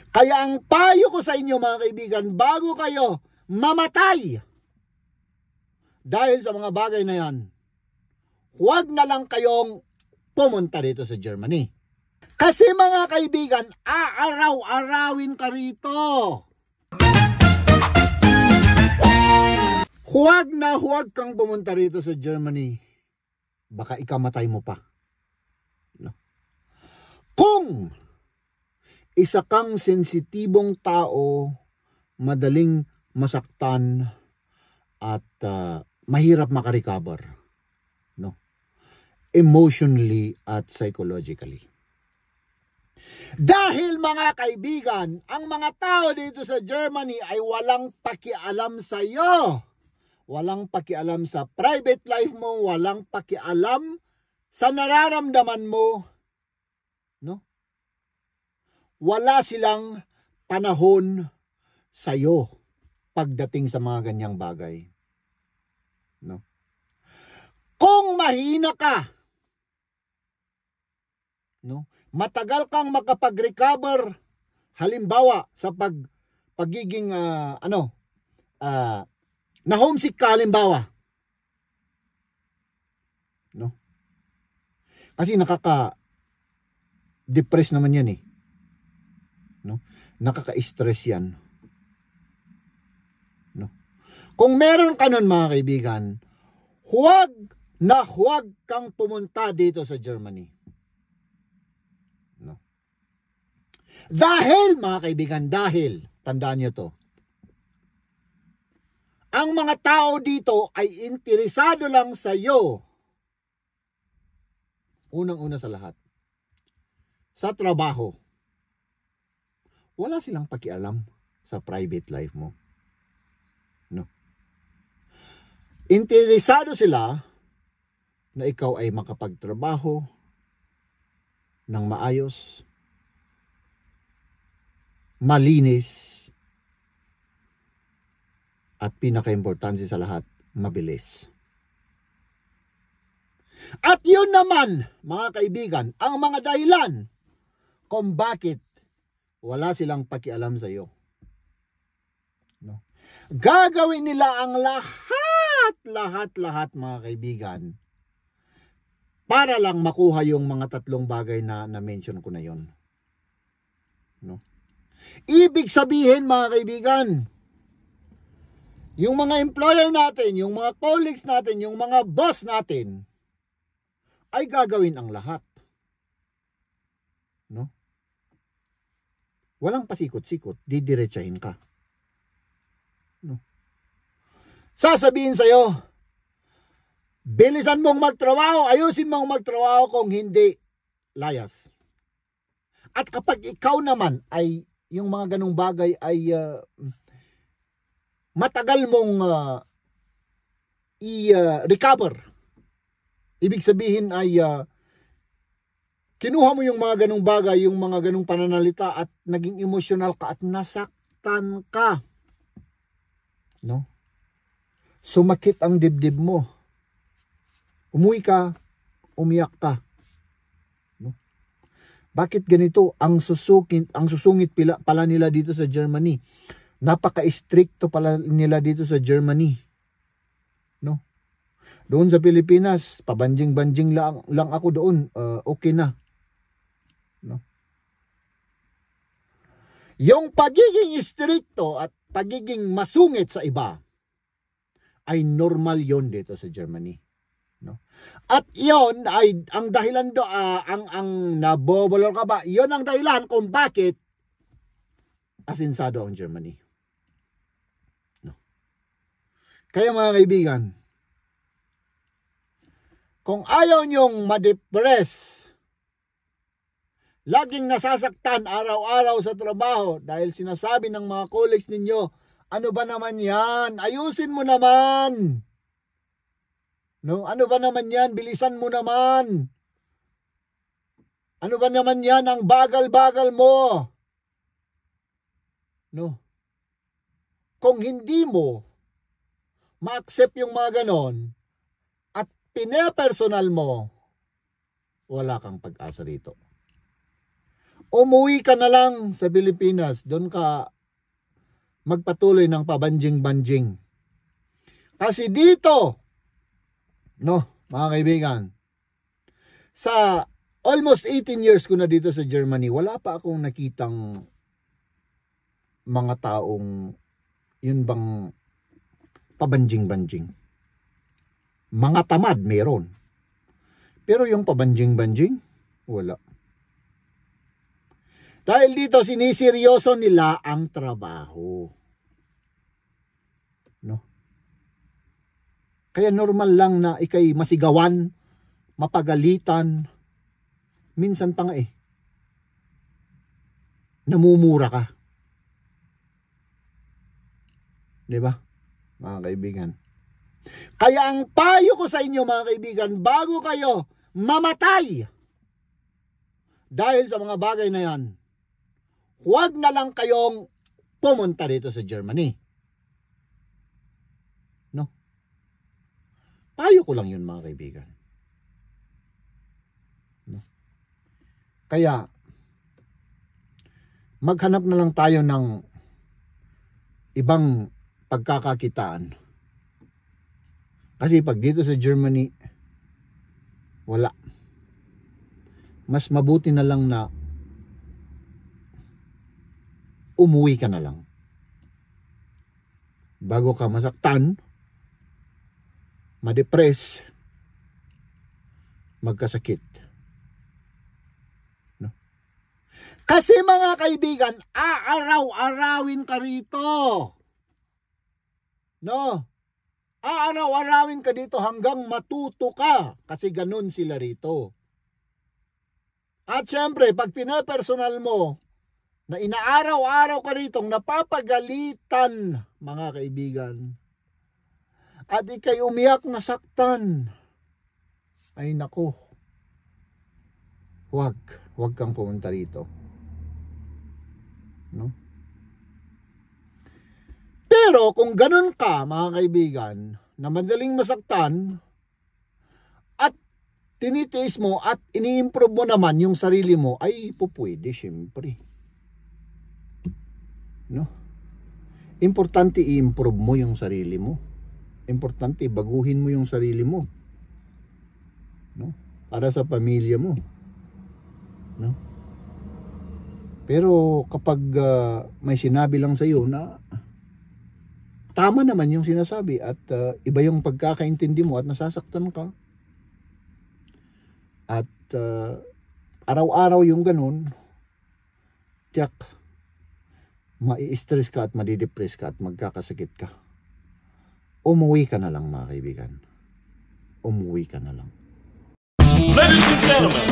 Kaya ang payo ko sa inyo mga kaibigan, bago kayo mamatay dahil sa mga bagay na yan, huwag na lang kayong pumunta dito sa Germany. Kasi mga kaibigan, aaraw-arawin ka rito. Huwag na huwag kang pumunta rito sa Germany. Baka ikamatay mo pa. No? Kung isa kang sensitibong tao, madaling masaktan at mahirap makarecover, no? Emotionally at psychologically. Dahil mga kaibigan, ang mga tao dito sa Germany ay walang pakialam sa iyo. Walang pakialam sa private life mo, walang pakialam sa nararamdaman mo, no? Wala silang panahon sa iyo pagdating sa mga ganyang bagay, no? Kung mahina ka, no? Matagal kang makapag-recover, halimbawa sa pagiging na homesick ka halimbawa, no? Kasi nakaka-depress naman yan eh, no? Nakaka-stress yan, no? Kung meron ka nun mga kaibigan, huwag kang pumunta dito sa Germany, no? Dahil mga kaibigan, tandaan nyo to, ang mga tao dito ay interesado lang sa iyo. Unang-una sa lahat, sa trabaho. Wala silang pakialam sa private life mo, no? Interesado sila na ikaw ay makapagtrabaho ng maayos, malinis, at pinaka-importante sa lahat, mabilis. At yun naman, mga kaibigan, ang mga dahilan kung bakit wala silang pakialam sa iyo, no? Gagawin nila ang lahat mga kaibigan para lang makuha yung mga tatlong bagay na na-mention ko na yon, no? Ibig sabihin mga kaibigan, yung mga employer natin, yung mga colleagues natin, yung mga boss natin, ay gagawin ang lahat, no? Walang pasikot-sikot, didiretsahin ka, no? Sasabihin sa'yo, bilisan mong magtrabaho, ayusin mong magtrabaho, kung hindi, layas. At kapag ikaw naman ay, yung mga ganong bagay ay matagal mong i-recover, ibig sabihin ay kinuha mo yung mga ganong bagay, yung mga ganong pananalita at naging emotional ka at nasaktan ka, no? Sumakit ang dibdib mo, umuwi ka, umiyak ka, no? Bakit ganito? Ang susungit pala nila dito sa Germany. Napaka-stricto pala nila dito sa Germany, no? Doon sa Pilipinas, pabanjing-banjing lang ako doon, okay na, no? Yung pagiging stricto at pagiging masungit sa iba ay normal yon dito sa Germany, no? At yon ay ang dahilan ang nabobolol ka ba? Yon ang dahilan kung bakit asinsado ang Germany. Kaya mga kaibigan, kung ayaw nyong ma-depress, laging nasasaktan araw-araw sa trabaho dahil sinasabi ng mga colleagues ninyo, ano ba naman yan? Ayusin mo naman. No? Ano ba naman yan? Bilisan mo naman. Ano ba naman yan? Ang bagal-bagal mo. No? Kung hindi mo ma-accept yung mga ganon at pinepersonal mo, wala kang pag-asa rito. umuwi ka na lang sa Pilipinas. Doon ka magpatuloy ng pabanjing-banjing. Kasi dito, no, mga kaibigan, sa almost 18 years ko na dito sa Germany, wala pa akong nakitang mga taong yun bang pabanjing-banjing. Mga tamad meron. Pero yung pabanjing-banjing, wala. Dahil dito siniseryoso nila ang trabaho. No? Kaya normal lang na ikay masigawan, mapagalitan, minsan pa nga namumura ka. 'Di ba? Mga kaibigan. Kaya ang payo ko sa inyo mga kaibigan, bago kayo mamatay dahil sa mga bagay na yan, huwag na lang kayong pumunta dito sa Germany. No? Payo ko lang yun mga kaibigan. No? Kaya, maghanap na lang tayo ng ibang pagkakakitaan. Kasi pag dito sa Germany, wala. Mas mabuti na lang na umuwi ka na lang. Bago ka masaktan, madepress, magkasakit. No? Kasi mga kaibigan, aaraw-arawin ka rito. No? Aaraw-arawin ka dito hanggang matuto ka. Kasi ganun sila rito. At syempre, pag pinapersonal mo, na inaaraw-araw ka rito, napapagalitan, mga kaibigan, at ikay umiyak na saktan, ay nako, huwag kang pumunta rito. No? Pero kung ganun ka, mga kaibigan, na madaling masaktan, at tinitiis mo at ini-improve mo naman yung sarili mo, ay pupwede, syempre. No? Importante i-improve mo yung sarili mo. Importante baguhin mo yung sarili mo. No? Para sa pamilya mo. No? Pero kapag may sinabi lang sa iyo na tama naman yung sinasabi at iba yung pagkakaintindi mo at nasasaktan ka, at araw-araw yung ganun, tiyak mai-stress ka at madidepress ka at magkakasakit ka. Umuwi ka na lang mga kaibigan. Umuwi ka na lang. Ladies and gentlemen,